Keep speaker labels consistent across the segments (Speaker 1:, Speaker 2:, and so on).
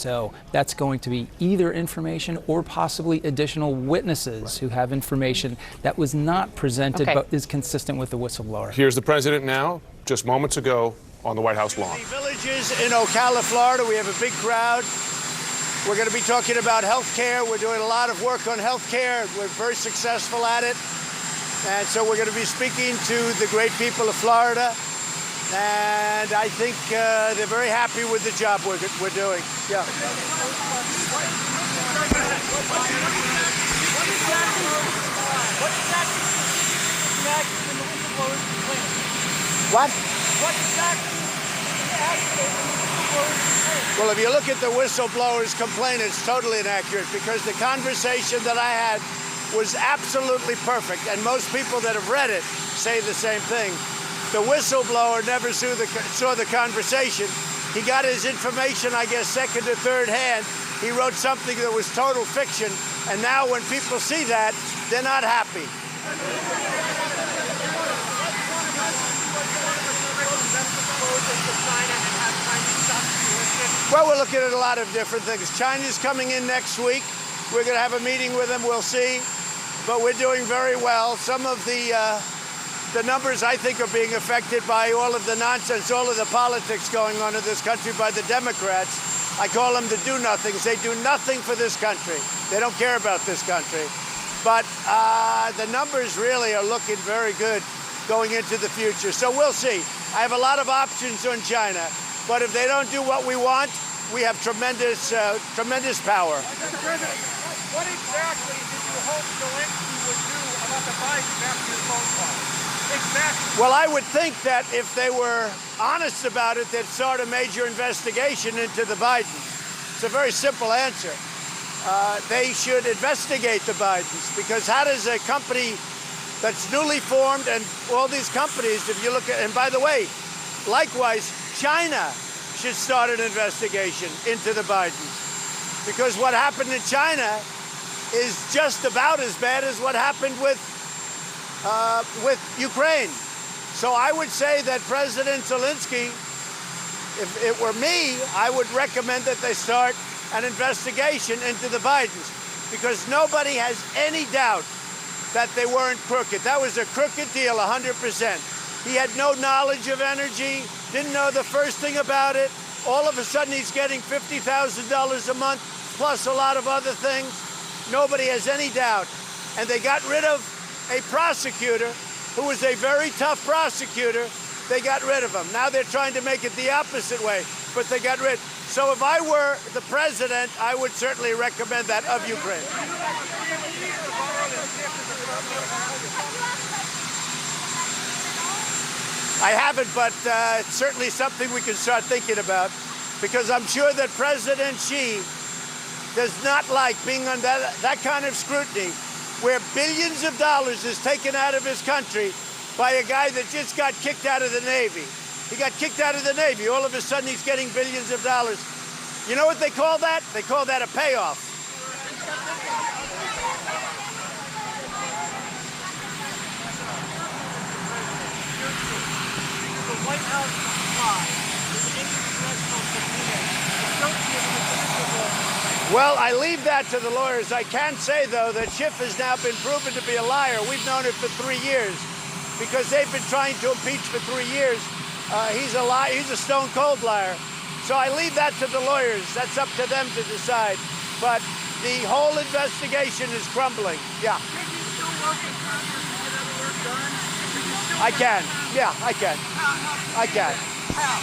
Speaker 1: So that's going to be either information or possibly additional witnesses who have information that was not presented but is consistent with the whistleblower.
Speaker 2: Here's the president now, just moments ago on the White House lawn.
Speaker 3: The villages in Ocala, Florida, we have a big crowd. We're going to be talking about health care. We're doing a lot of work on health care. We're very successful at it. And so we're going to be speaking to the great people of Florida. And I think they're very happy with the job we're doing. Yeah. What? Well, if you look at the whistleblower's complaint, it's totally inaccurate because the conversation that I had was absolutely perfect. And most people that have read it say the same thing. The whistleblower never saw the conversation. He got his information, I guess, second or third hand. He wrote something that was total fiction. And now when people see that, they're not happy. Well, we're looking at a lot of different things. China's coming in next week. We're going to have a meeting with them. We'll see. But we're doing very well. Some of the numbers, I think, are being affected by all of the nonsense, all of the politics going on in this country by the Democrats. I call them the do-nothings. They do nothing for this country. They don't care about this country. But the numbers really are looking very good going into the future. So we'll see. I have a lot of options on China. But if they don't do what we want, we have tremendous power.
Speaker 4: Mr. President, what exactly did you hope Zelensky would do about the Biden after his phone call? Exactly.
Speaker 3: Well, I would think that if they were honest about it, they'd start a major investigation into the Bidens. It's a very simple answer. They should investigate the Bidens because how does a company that's newly formed and all these companies, if you look at, and by the way, likewise, China should start an investigation into the Bidens because what happened in China is just about as bad as what happened with Ukraine. So I would say that President Zelensky, if it were me, I would recommend that they start an investigation into the Bidens because nobody has any doubt that they weren't crooked. That was a crooked deal, 100%. He had no knowledge of energy, didn't know the first thing about it. All of a sudden, he's getting $50,000 a month, plus a lot of other things. Nobody has any doubt. And they got rid of a prosecutor who was a very tough prosecutor. They got rid of him. Now they're trying to make it the opposite way, but they got rid. So if I were the president, I would certainly recommend that of Ukraine. I haven't, but it's certainly something we can start thinking about because I'm sure that President Xi does not like being under that kind of scrutiny where billions of dollars is taken out of his country by a guy that just got kicked out of the Navy. He got kicked out of the Navy. All of a sudden, he's getting billions of dollars. You know what they call that? They call that a payoff.
Speaker 4: The White House complied with any congressional subpoena associated with the whistleblower.
Speaker 3: Well, I leave that to the lawyers. I can say, though, that Schiff has now been proven to be a liar. We've known it for 3 years because they've been trying to impeach for 3 years. He's a liar. He's a stone-cold liar. So I leave that to the lawyers. That's up to them to decide. But the whole investigation is crumbling. Yeah.
Speaker 4: Can you still work in Congress and get other work done?
Speaker 3: I can. Yeah, I can. I can.
Speaker 4: How?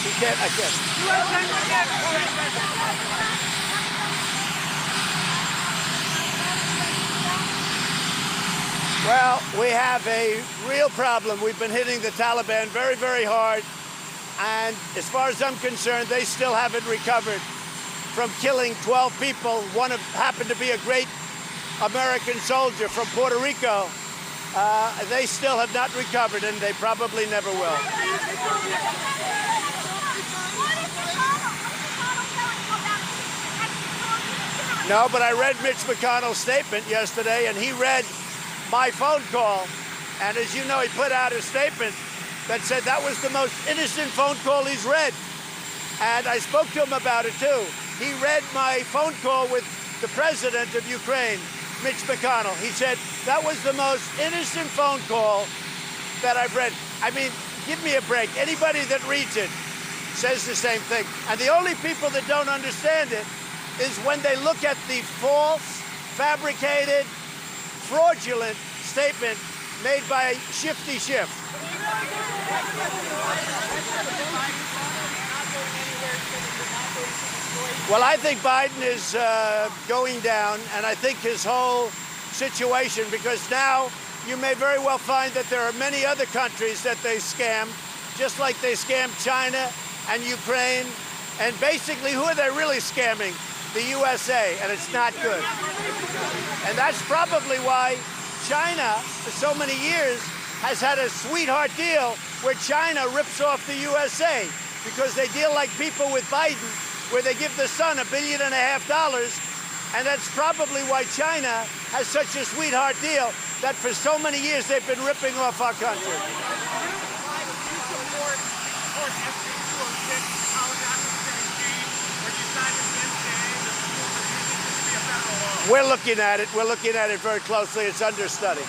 Speaker 3: You can't, I can. Well, we have a real problem. We've been hitting the Taliban very, very hard. And as far as I'm concerned, they still haven't recovered from killing 12 people. One happened to be a great American soldier from Puerto Rico. They still have not recovered, and they probably never will. No, but I read Mitch McConnell's statement yesterday, and he read my phone call. And as you know, he put out a statement that said that was the most innocent phone call he's read. And I spoke to him about it, too. He read my phone call with the president of Ukraine, Mitch McConnell. He said, that was the most innocent phone call that I've read. I mean, give me a break. Anybody that reads it says the same thing. And the only people that don't understand it is when they look at the false, fabricated, fraudulent statement made by Shifty Schiff. Well, I think Biden is going down, and I think his whole situation, because now you may very well find that there are many other countries that they scam, just like they scammed China and Ukraine. And basically, who are they really scamming? The USA, and it's not good. And that's probably why China, for so many years, has had a sweetheart deal where China rips off the USA, because they deal like people with Biden, where they give the son $1.5 billion. And that's probably why China has such a sweetheart deal that for so many years they've been ripping off our country. We're looking at it. We're looking at it very closely. It's under study.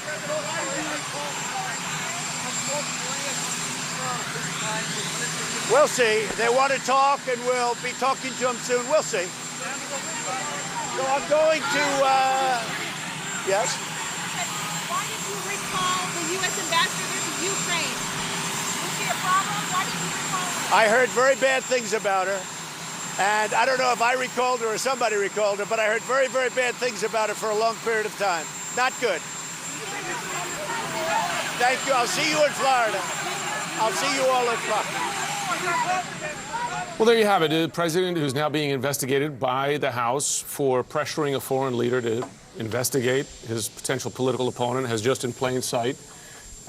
Speaker 3: We'll see. They want to talk, and we'll be talking to them soon. We'll see. So I'm going to, yes?
Speaker 5: Why did you recall the U.S. ambassador to Ukraine? Was she a problem? Why did you recall her?
Speaker 3: I heard very bad things about her. And I don't know if I recalled her or somebody recalled her, but I heard very, very bad things about her for a long period of time. Not good. Thank you. I'll see you in Florida. I'll see you all in Florida.
Speaker 2: Well, there you have it. The president who's now being investigated by the House for pressuring a foreign leader to investigate his potential political opponent has just in plain sight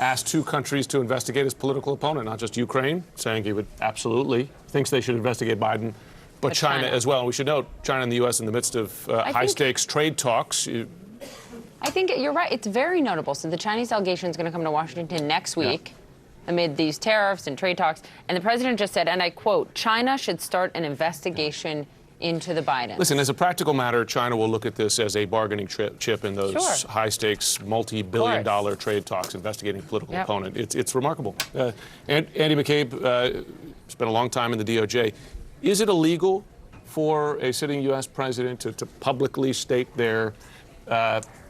Speaker 2: asked two countries to investigate his political opponent, not just Ukraine, saying he would absolutely thinks they should investigate Biden, but China as well. We should note China and the U.S. in the midst of high-stakes trade talks.
Speaker 6: I think you're right. It's very notable. So the Chinese delegation is going to come to Washington next week amid these tariffs and trade talks. And the president just said, and I quote, China should start an investigation into the Bidens.
Speaker 2: Listen, as a practical matter, China will look at this as a bargaining chip in those high-stakes, multi-billion-dollar trade talks investigating political opponent. It's remarkable. Andy McCabe spent a long time in the DOJ. Is it illegal for a sitting U.S. president to publicly state their,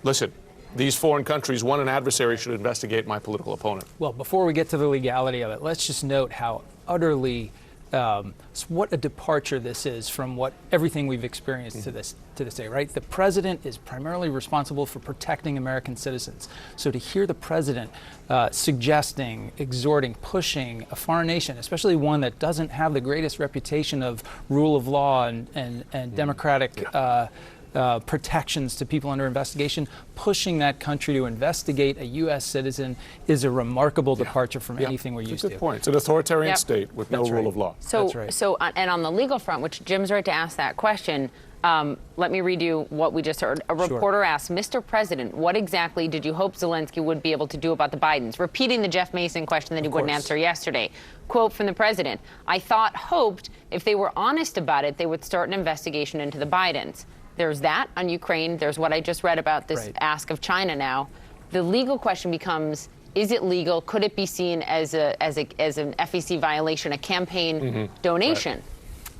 Speaker 2: listen, these foreign countries, an adversary should investigate my political opponent?
Speaker 1: Well, before we get to the legality of it, let's just note how utterly, what a departure this is from everything we've experienced to this day, right? The president is primarily responsible for protecting American citizens. So to hear the president suggesting, exhorting, pushing a foreign nation, especially one that doesn't have the greatest reputation of rule of law and democratic protections to people under investigation, pushing that country to investigate a U.S. citizen is a remarkable departure from anything we're used to.
Speaker 2: Good point. It's an authoritarian state with no rule of law.
Speaker 6: So, and on the legal front, which Jim's right to ask that question, let me read you what we just heard. A reporter asked, Mr. President, what exactly did you hope Zelensky would be able to do about the Bidens? Repeating the Jeff Mason question that he wouldn't answer yesterday. Quote from the president, I hoped if they were honest about it, they would start an investigation into the Bidens. There's that on Ukraine. There's what I just read about this ask of China now. The legal question becomes, is it legal? Could it be seen as an FEC violation, a campaign donation?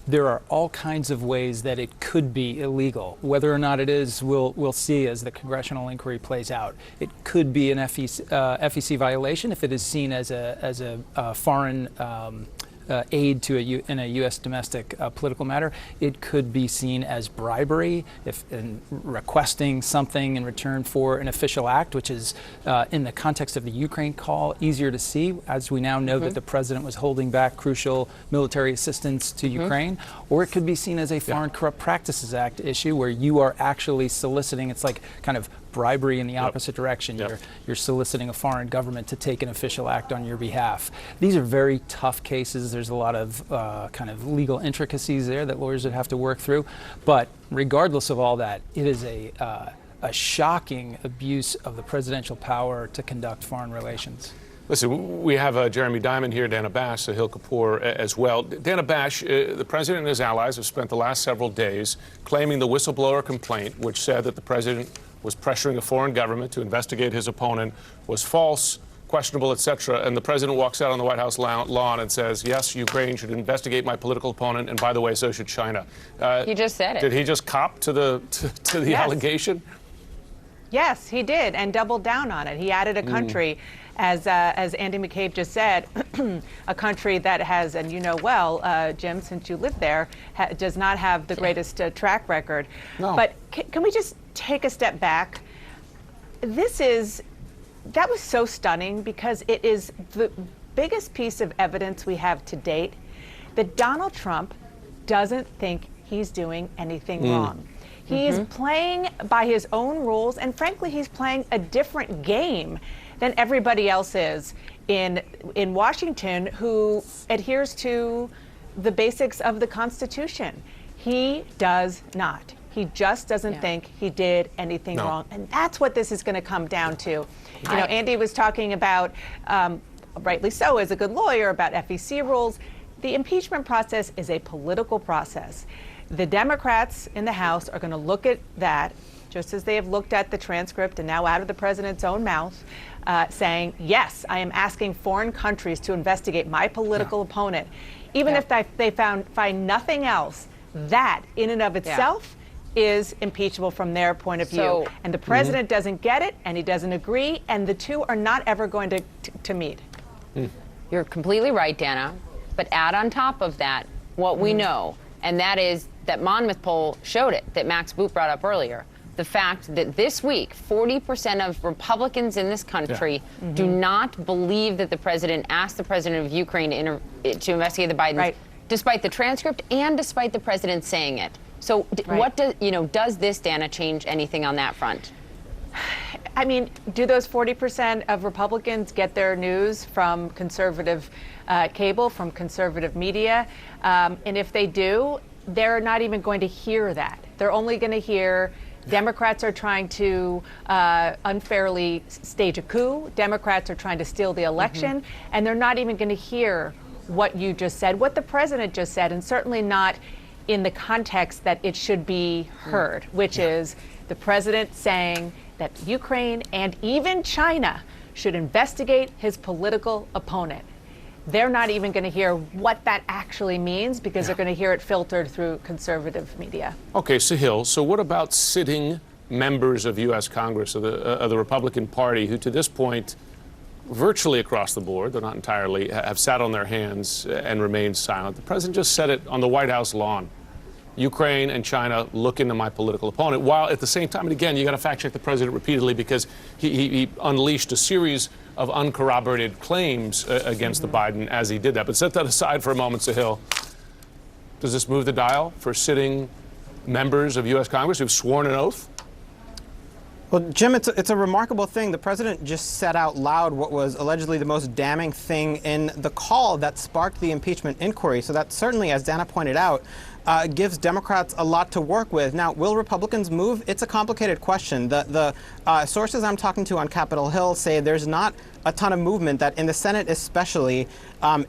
Speaker 1: There are all kinds of ways that it could be illegal. Whether or not it is, we'll see as the congressional inquiry plays out. It could be an FEC violation if it is seen as a foreign aid to in a U.S. domestic political matter. It could be seen as bribery if in requesting something in return for an official act, which is in the context of the Ukraine call easier to see, as we now know that the president was holding back crucial military assistance to Ukraine. Or it could be seen as a Foreign Corrupt Practices Act issue where you are actually soliciting, it's like kind of bribery in the opposite direction. You're soliciting a foreign government to take an official act on your behalf. These are very tough cases. There's a lot of kind of legal intricacies there that lawyers would have to work through. But regardless of all that, it is a shocking abuse of the presidential power to conduct foreign relations.
Speaker 2: Listen, we have Jeremy Diamond here, Dana Bash, Sahil Kapoor as well. Dana Bash, the president and his allies have spent the last several days claiming the whistleblower complaint, which said that the president was pressuring a foreign government to investigate his opponent, was false, questionable, etc. And the president walks out on the White House lawn and says, yes, Ukraine should investigate my political opponent, and by the way, so should China.
Speaker 6: He just said it.
Speaker 2: Did he just cop to the
Speaker 7: Yes.
Speaker 2: allegation?
Speaker 7: Yes, he did, and doubled down on it. He added a country, as Andy McCabe just said, a country that has, and you know well, Jim, since you live there, does not have the greatest track record.
Speaker 2: No.
Speaker 7: But can we just take a step back? That was so stunning because it is the biggest piece of evidence we have to date that Donald Trump doesn't think he's doing anything wrong. He is playing by his own rules, and frankly, he's playing a different game than everybody else is in Washington, who adheres to the basics of the Constitution. He does not. He just doesn't think he did anything wrong, and that's what this is going to come down to. You know, Andy was talking about, rightly so, as a good lawyer, about FEC rules. The impeachment process is a political process. The Democrats in the House are going to look at that, just as they have looked at the transcript and now out of the president's own mouth, saying, yes, I am asking foreign countries to investigate my political opponent. Even if they find nothing else, that in and of itself is impeachable from their point of view. And the president doesn't get it, and he doesn't agree, and the two are not ever going to meet.
Speaker 6: You're completely right, Dana. But add on top of that what we know, and that is that Monmouth poll showed it, that Max Boot brought up earlier. The fact that this week, 40% of Republicans in this country do not believe that the president asked the president of Ukraine to investigate the Bidens, despite the transcript and despite the president saying it. So what does this, Dana, change anything on that front?
Speaker 7: I mean, do those 40% of Republicans get their news from conservative cable, from conservative media? And if they do, they're not even going to hear that. They're only going to hear Democrats are trying to unfairly stage a coup. Democrats are trying to steal the election. And they're not even going to hear what you just said, what the president just said, and certainly not in the context that it should be heard, which is the president saying that Ukraine and even China should investigate his political opponent. They're not even going to hear what that actually means because they're going to hear it filtered through conservative media.
Speaker 2: Okay, Sahil, so what about sitting members of U.S. Congress, of the Republican Party, who to this point, virtually across the board, though not entirely, have sat on their hands and remained silent? The president just said it on the White House lawn. Ukraine and China look into my political opponent, while at the same time, and again, you got to fact check the president repeatedly because he unleashed a series of uncorroborated claims against the Biden as he did that. But set that aside for a moment, Sahil. Does this move the dial for sitting members of U.S. Congress who've sworn an oath?
Speaker 8: Well, Jim, it's a remarkable thing. The president just said out loud what was allegedly the most damning thing in the call that sparked the impeachment inquiry. So that certainly, as Dana pointed out, gives Democrats a lot to work with. Now, will Republicans move? It's a complicated question. The sources I'm talking to on Capitol Hill say there's not a ton of movement, that in the Senate especially,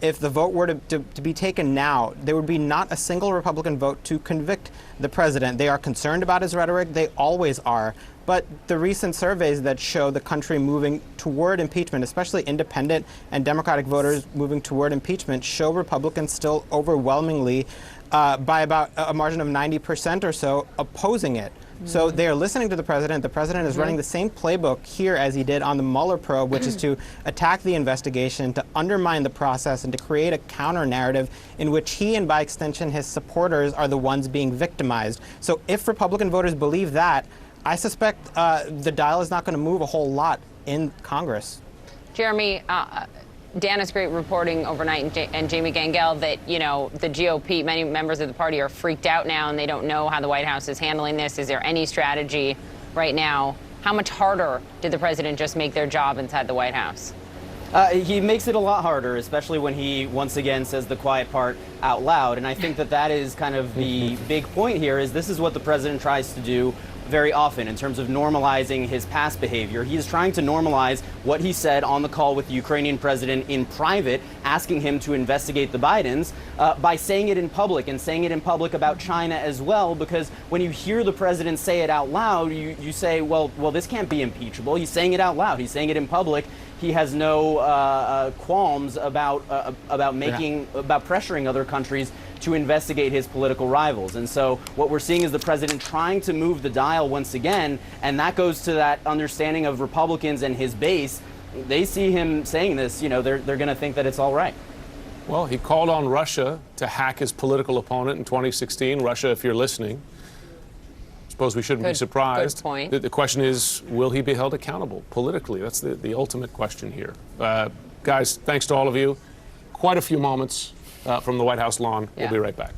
Speaker 8: if the vote were to be taken now, there would be not a single Republican vote to convict the president. They are concerned about his rhetoric. They always are. But the recent surveys that show the country moving toward impeachment, especially independent and Democratic voters moving toward impeachment, show Republicans still overwhelmingly by about a margin of 90% or so opposing it. So they are listening to the president. The president is running the same playbook here as he did on the Mueller probe, which is to attack the investigation, to undermine the process, and to create a counter narrative in which he and by extension his supporters are the ones being victimized. So if Republican voters believe that, I suspect the dial is not going to move a whole lot in Congress.
Speaker 6: Jeremy, Dana's great reporting overnight, and Jamie Gangel, that, you know, the GOP, many members of the party are freaked out now and they don't know how the White House is handling this. Is there any strategy right now? How much harder did the president just make their job inside the White House?
Speaker 9: He makes it a lot harder, especially when he once again says the quiet part out loud. And I think that is kind of the big point here, is this is what the president tries to do very often in terms of normalizing his past behavior. He is trying to normalize what he said on the call with the Ukrainian president in private, asking him to investigate the Bidens, by saying it in public, and saying it in public about China as well, because when you hear the president say it out loud, you say, well, this can't be impeachable. He's saying it out loud. He's saying it in public. He has no qualms about pressuring other countries to investigate his political rivals. And so what we're seeing is the president trying to move the dial once again, and that goes to that understanding of Republicans and his base. They see him saying this, they're going to think that it's all right.
Speaker 2: Well, he called on Russia to hack his political opponent in 2016. Russia, if you're listening, suppose we shouldn't be surprised.
Speaker 6: Good point.
Speaker 2: The question is, will he be held accountable politically? That's the ultimate question here. Guys, thanks to all of you. Quite a few moments from the White House lawn. We'll be right back.